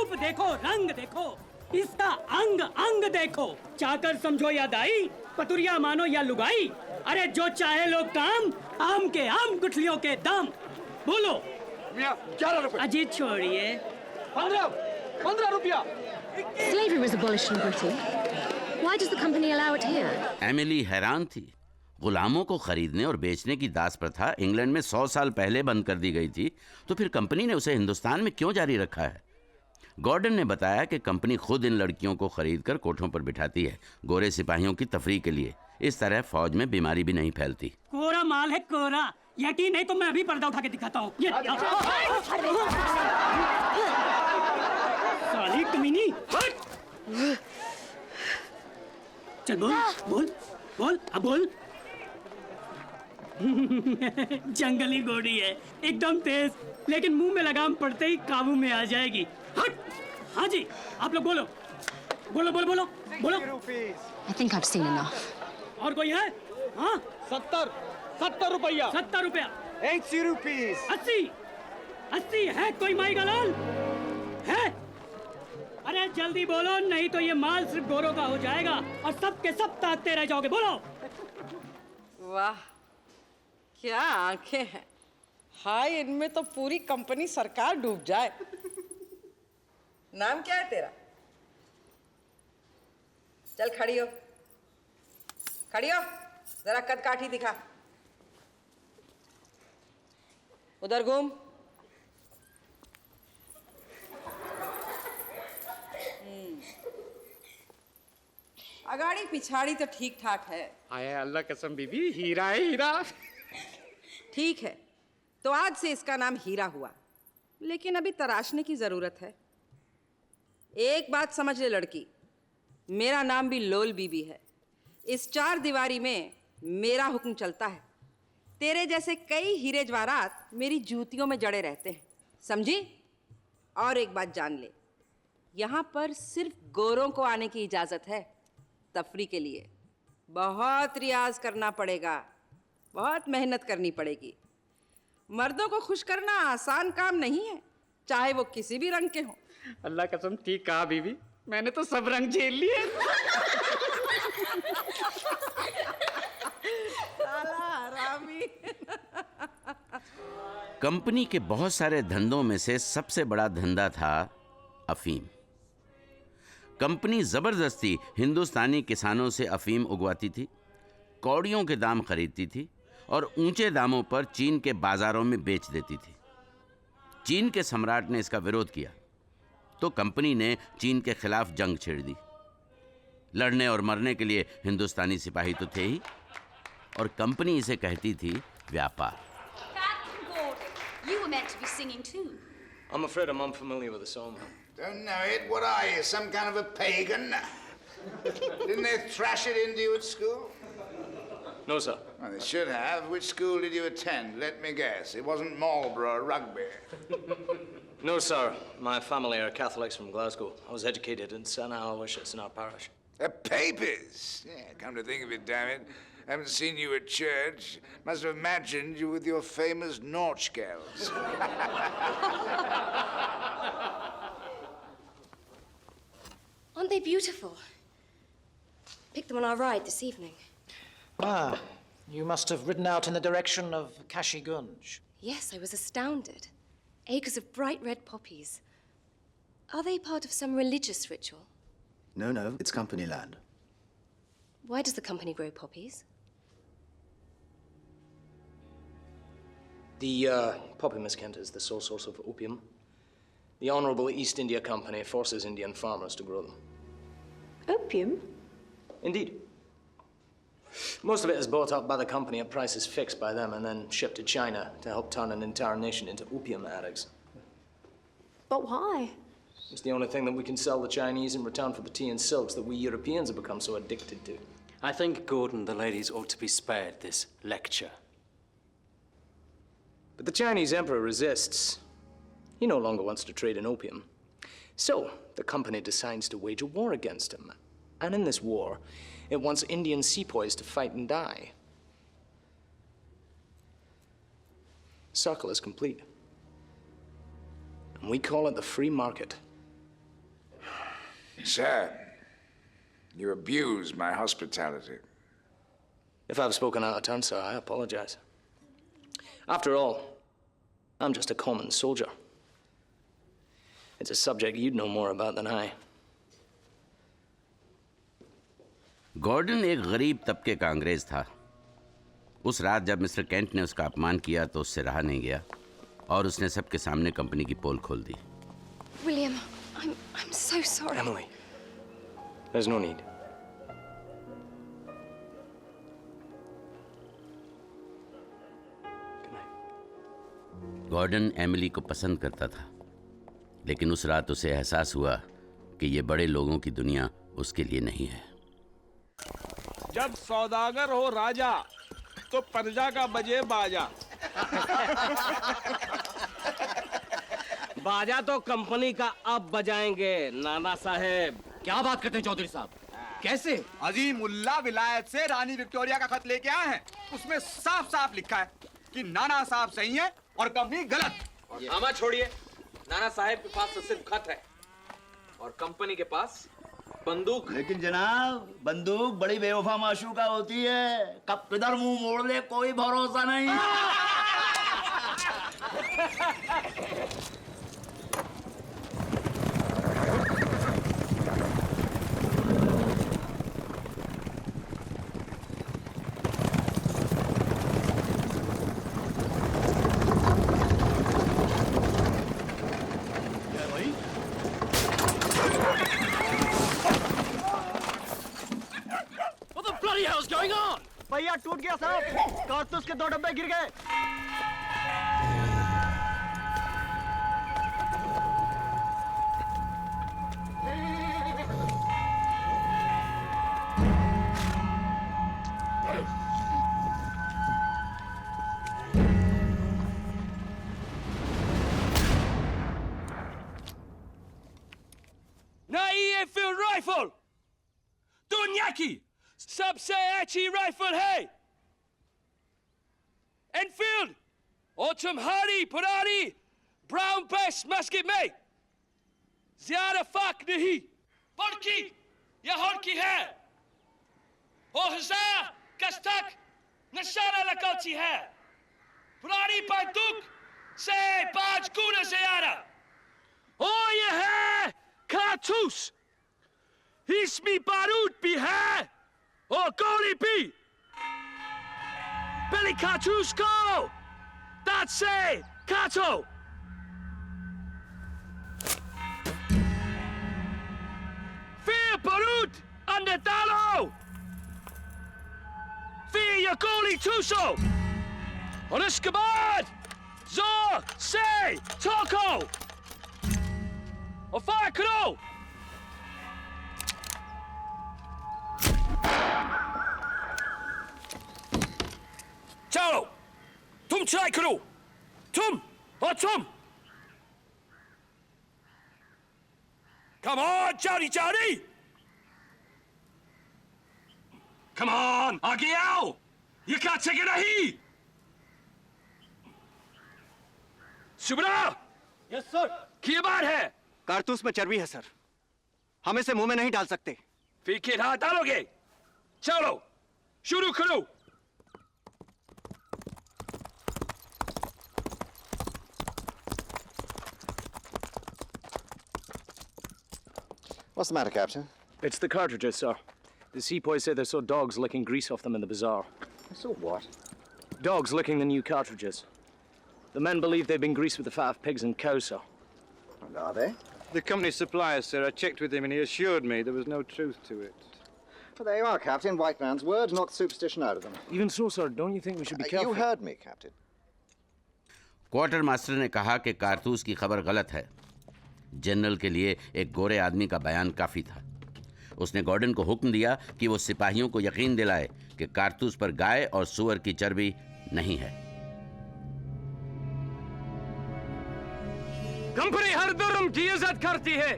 रूप देखो, रंग देखो, इसका अंग अंग देखो। चाकर समझो या दाई, पतुरिया मानो या लुगाई, अरे जो चाहे लो काम, आम के आम गुठलियों के दाम। बोलो। 11 रुपए। अजीत छोड़िए। 15 रुपया। Slavery was abolished in Britain. Why does the company allow it here? Emily हैरान थी। गुलामों को खरीदने और बेचने की दास प्रथा इंग्लैंड में 100 साल पहले बंद कर दी गई थी, तो फिर कंपनी ने उसे हिंदुस्तान में क्यों जारी रखा है? गॉर्डन ने बताया कि कंपनी खुद इन लड़कियों को खरीदकर कोठों पर बिठाती है, गोरे सिपाहियों की तफरीह के लिए। इस तरह फौज में बीमारी भी नहीं फैलती। कोरा माल है कोरा, यकीन नहीं तो मैं अभी पर्दा उठा के दिखाता हूँ। साली कमीनी, चल बोल बोल बोल, अब बोल। जंगली घोड़ी है, एकदम तेज, लेकिन मुंह में लगाम पड़ते ही काबू में आ जाएगी। हट। हाँ जी, आप लोग बोलो बोलो बोलो बोलो बोलो। I think I've seen enough. और कोई है? हाँ 70 रुपया। 70 रुपया। 80 rupees. 80 है कोई माई का लाल है? अरे जल्दी बोलो, नहीं तो ये माल सिर्फ गोरों का हो जाएगा और सब के सब ताकते रह जाओगे। बोलो। वाह, क्या आंखें हैं। हाय, इनमें तो पूरी कंपनी सरकार डूब जाए। नाम क्या है तेरा? चल खड़ी हो, खड़ी हो, जरा कद काठी दिखा। उधर घूम। अगाड़ी पिछाड़ी तो ठीक ठाक है। आए अल्लाह कसम बीबी, हीरा है हीरा। ठीक है, तो आज से इसका नाम हीरा हुआ, लेकिन अभी तराशने की जरूरत है। एक बात समझ ले लड़की, मेरा नाम भी लोल बीबी है। इस 4 दीवारी में मेरा हुक्म चलता है। तेरे जैसे कई हीरे जवाहरात मेरी जूतियों में जड़े रहते हैं, समझी? और एक बात जान ले, यहाँ पर सिर्फ गोरों को आने की इजाजत है, तफरी के लिए। बहुत रियाज करना पड़ेगा, बहुत मेहनत करनी पड़ेगी। मर्दों को खुश करना आसान काम नहीं है, चाहे वो किसी भी रंग के हों। अल्लाह कसम ठीक कहा बीबी, मैंने तो सब रंग झेल लिए। साला हरामी। कंपनी के बहुत सारे धंधों में से सबसे बड़ा धंधा था अफीम। कंपनी जबरदस्ती हिंदुस्तानी किसानों से अफीम उगवाती थी, कौड़ियों के दाम खरीदती थी और ऊंचे दामों पर चीन के बाजारों में बेच देती थी। चीन के सम्राट ने इसका विरोध किया तो कंपनी ने चीन के खिलाफ जंग छेड़ दी। लड़ने और मरने के लिए हिंदुस्तानी सिपाही तो थे ही, और कंपनी इसे कहती थी व्यापार। Captain Gordon, you were meant to be singing too. I'm afraid I'm unfamiliar with the song. Don't know it. What are you, some kind of a pagan? Didn't they thrash it into you at school? No, sir. Well, they should have. Which school did you attend? Let me guess. It wasn't Marlborough or Rugby. No, sir. My family are Catholics from Glasgow. I was educated in St. Aloysius in our parish. Papists? Yeah, come to think of it, damn it. Haven't seen you at church. Must have imagined you with your famous Nautch-gals. Aren't they beautiful? Picked them on our ride this evening. Ah, you must have ridden out in the direction of Kashi Gunj. Yes, I was astounded. Acres of bright red poppies. Are they part of some religious ritual? No, it's company land. Why does the company grow poppies? The poppy, Miss Kent, is the sole source of opium. The Honorable East India Company forces Indian farmers to grow them. Opium? Indeed. Most of it is bought up by the company at prices fixed by them and then shipped to China to help turn an entire nation into opium addicts. But why? It's the only thing that we can sell the Chinese in return for the tea and silks that we Europeans have become so addicted to. I think, Gordon, the ladies ought to be spared this lecture. But the Chinese emperor resists. He no longer wants to trade in opium. So the company decides to wage a war against him. And in this war, it wants Indian sepoys to fight and die. The circle is complete. And we call it the free market. Sir, you abused my hospitality. If I've spoken out of turn, sir, I apologize. After all, I'm just a common soldier. It's a subject you'd know more about than I. Gordon एक गरीब तबके का अंग्रेज था। उस रात जब mister Kent ने उसका अपमान किया तो उससे रहा नहीं गया और उसने सबके सामने कंपनी की पोल खोल दी। William, I'm so sorry. Emily, there's no need. Gordon Emily को पसंद करता था, लेकिन उस रात उसे एहसास हुआ कि ये बड़े लोगों की दुनिया उसके लिए नहीं है। जब सौदागर हो राजा तो प्रजा का बजे बाजा। बाजा तो कंपनी का अब बजाएंगे नाना साहेब। क्या बात करते हैं चौधरी साहब? कैसे? अजीम उल्ला विलायत से रानी विक्टोरिया का खत लेके आए हैं। उसमें साफ साफ लिखा है कि नाना साहब सही है और कंपनी गलत। हमा छोड़िए, नाना साहेब के पास तो सिर्फ खत है और कंपनी के पास बंदूक। लेकिन जनाब, बंदूक बड़ी बेवफा माशूका होती है, कब किधर मुंह मोड़ ले कोई भरोसा नहीं। भैया टूट गया साहब, कारतूस के 2 डब्बे गिर गए। नई एनफील्ड राइफल दुनिया की सबसे अच्छी राइफल है। एनफील्ड और तुम्हारी पुरानी ब्राउन बेस मस्केट में ज्यादा फर्क नहीं, बल्कि यह हल्की है और 1000 गज तक निशाना लगाती है। पुरानी बंदूक से 5 गुना ज्यादा। और यह है कारतूस, इसमें बारूद भी है और गोली भी। Billy कारतूस को दांत से काटो। फिर बारूद अंदर डालो, फिर ये गोली ठूसो और इसके बाद जोर से ठोको और फायर करो। चलो तुम ट्राई करो, तुम और तुम। Come on, Johnny Johnny! Come on, आगे आओ, ये काटेगा नहीं। Subra, yes sir. क्या बात है? कारतूस में चर्बी है सर, हम इसे मुंह में नहीं डाल सकते। फिर किस हाथ डालोगे? चलो शुरू करो। What's the matter, Captain? It's the cartridges, sir. The sepoys say they saw dogs licking grease off them in the bazaar. So what? Dogs licking the new cartridges. The men believe they've been greased with the fat of pigs and cows, sir. And are they? The company supplier, sir. I checked with him and he assured me there was no truth to it. Well, there you are, Captain. White man's words, not superstition out of them. Even so, sir, don't you think we should be careful? You heard me, Captain. Quarter master ने कहा कि कारतूस की खबर गलत है। General के लिए एक गोरे आदमी का बयान काफी था। उसने गॉर्डन को हुक्म दिया कि वो सिपाहियों को यकीन दिलाए कि कारतूस पर गाय और सूअर की चर्बी नहीं है। कंपनी हर धर्म की इज्जत करती है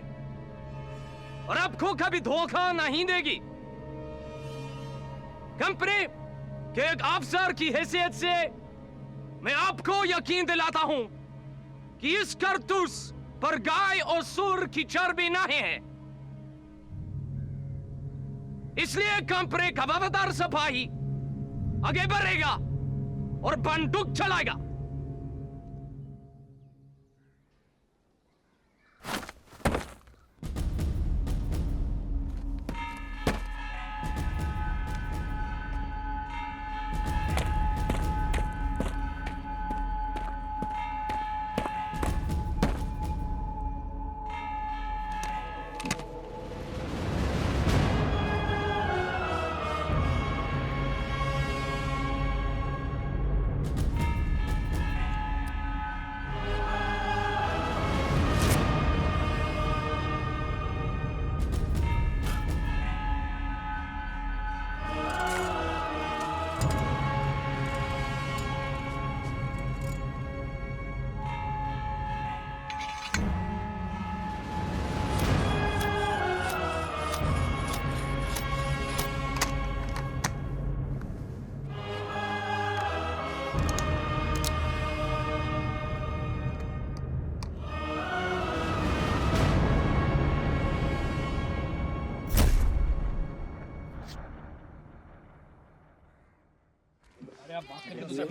और आपको कभी धोखा नहीं देगी। कंपनी के एक अफसर की हैसियत से मैं आपको यकीन दिलाता हूं कि इस कारतूस पर गाय और सूअर की चर्बी नहीं है। इसलिए कंपनी का वफादार सिपाही आगे बढ़ेगा और बंदूक चलाएगा।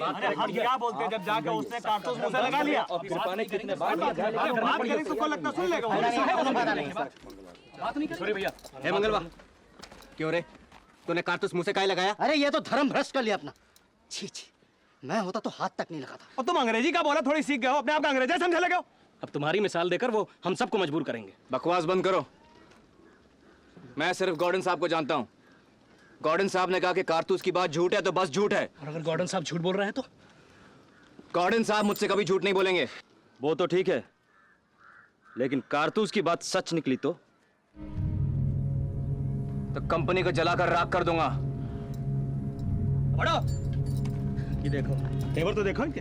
अरे हम क्या बोलते हैं जब जाके उसने कारतूस मुंह से लगा लिया। कितने बार बात करें तो लगता सुन लेगा। बात नहीं करें भैया। हे मंगलवा, क्यों रे तूने कारतूस मुंह से काहे लगाया? अरे ये तो धर्म भ्रष्ट कर लिया अपना। छी छी, मैं होता तो हाथ तक नहीं लगाता। और तुम अंग्रेजी का बोला थोड़ी सीख गए हो, अपने आप का अंग्रेजी समझने लगे हो। अब तुम्हारी मिसाल देकर वो हम सबको मजबूर करेंगे। बकवास बंद करो। मैं सिर्फ गॉर्डन साहब को जानता हूँ। गॉर्डन साहब ने कहा कि कारतूस की बात झूठ है तो बस झूठ है। और अगर गॉर्डन साहब झूठ बोल रहे हैं तो? गॉर्डन साहब मुझसे कभी झूठ नहीं बोलेंगे। वो तो ठीक है, लेकिन कारतूस की बात सच निकली तो कंपनी को जलाकर राख कर दूंगा। बड़ा ये देखो, तेवर तो देखो इनके।